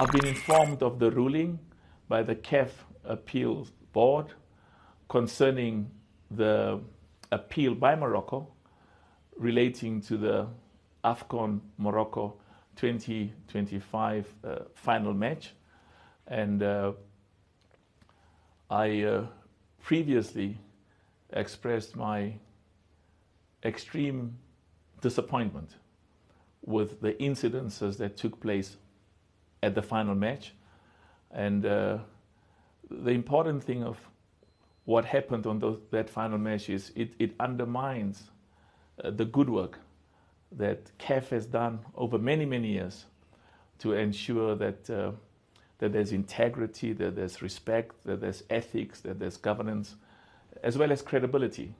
I've been informed of the ruling by the CAF Appeals Board concerning the appeal by Morocco relating to the AFCON Morocco 2025 final match. And I previously expressed my extreme disappointment with the incidences that took place at the final match. And the important thing of what happened on that final match is it undermines the good work that CAF has done over many, many years to ensure that that there's integrity, that there's respect, that there's ethics, that there's governance, as well as credibility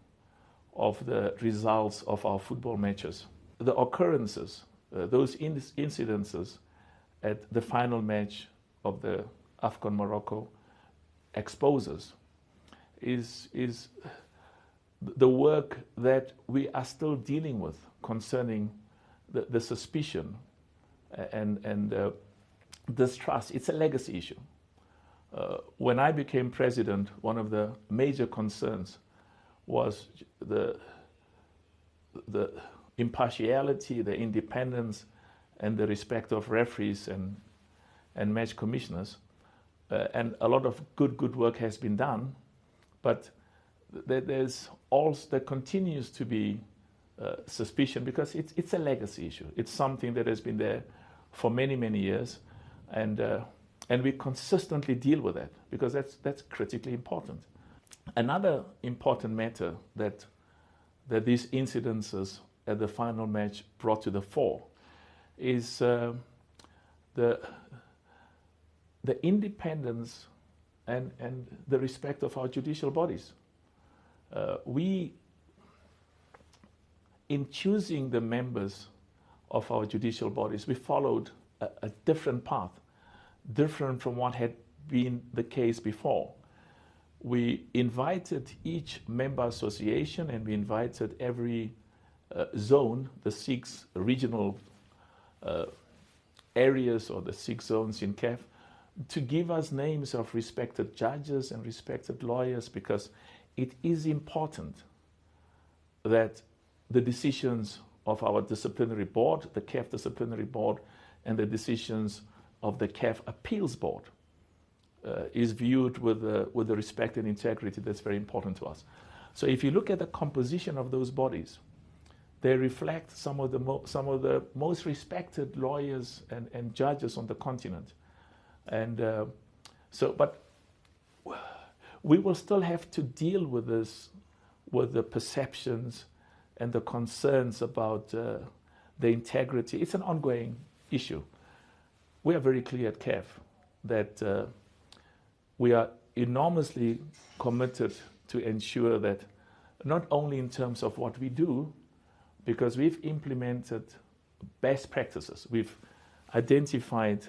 of the results of our football matches. The occurrences, those incidences at the final match of the AFCON Morocco exposes is the work that we are still dealing with concerning the suspicion and distrust. It's a legacy issue. When I became president, one of the major concerns was the impartiality, the independence, and the respect of referees and match commissioners. And a lot of good work has been done, but there continues to be suspicion because it's a legacy issue. It's something that has been there for many, many years, and we consistently deal with that because that's critically important. Another important matter that these incidences at the final match brought to the fore is the independence and the respect of our judicial bodies. In choosing the members of our judicial bodies, we followed a different path, different from what had been the case before. We invited each member association and we invited every zone, the 6 regional areas or the 6 zones in CAF, to give us names of respected judges and respected lawyers, because it is important that the decisions of our disciplinary board, the CAF disciplinary board, and the decisions of the CAF appeals board is viewed with the respect and integrity that's very important to us. So if you look at the composition of those bodies, they reflect some of the most respected lawyers and judges on the continent. And but we will still have to deal with this, with the perceptions and the concerns about the integrity. It's an ongoing issue. We are very clear at CAF that we are enormously committed to ensure that not only in terms of what we do, because we've implemented best practices. We've identified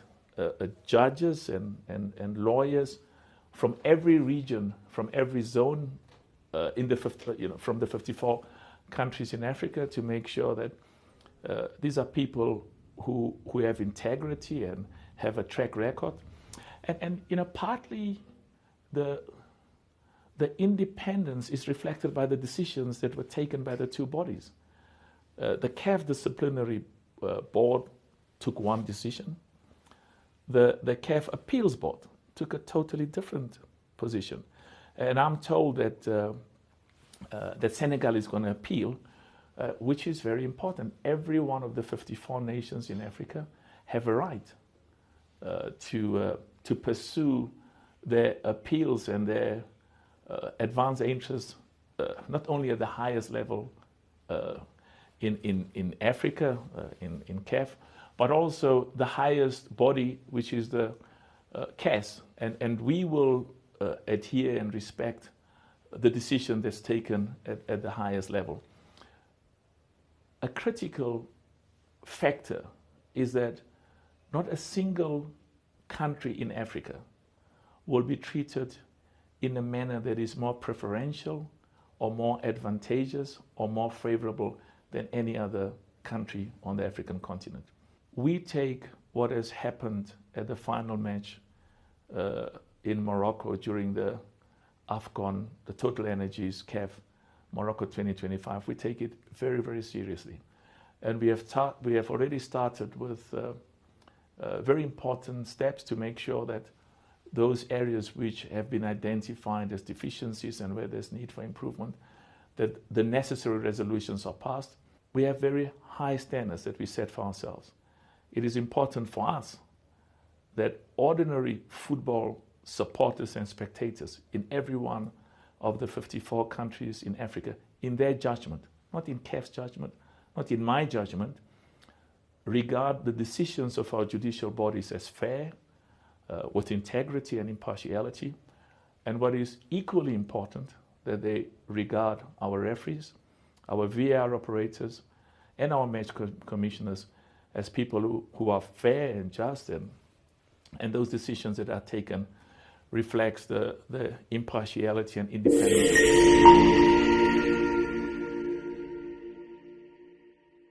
judges and lawyers from every region, from every zone, from the 54 countries in Africa, to make sure that these are people who have integrity and have a track record. And partly the independence is reflected by the decisions that were taken by the 2 bodies. The CAF disciplinary board took one decision. The CAF appeals board took a totally different position. And I'm told that Senegal is going to appeal, which is very important. Every one of the 54 nations in Africa have a right to pursue their appeals and their advance interests, not only at the highest level in Africa, in CAF, but also the highest body, which is the CAS. And we will adhere and respect the decision that's taken at the highest level. A critical factor is that not a single country in Africa will be treated in a manner that is more preferential or more advantageous or more favorable than any other country on the African continent. We take what has happened at the final match in Morocco during the AFCON, the Total Energies CAF Morocco 2025. We take it very, very seriously. And we have already started with very important steps to make sure that those areas which have been identified as deficiencies and where there's need for improvement, that the necessary resolutions are passed. We have very high standards that we set for ourselves. It is important for us that ordinary football supporters and spectators in every one of the 54 countries in Africa, in their judgment, not in CAF's judgment, not in my judgment, regard the decisions of our judicial bodies as fair, with integrity and impartiality, and what is equally important, that they regard our referees, our VAR operators, and our match commissioners as people who are fair and just, and those decisions that are taken reflects the impartiality and independence.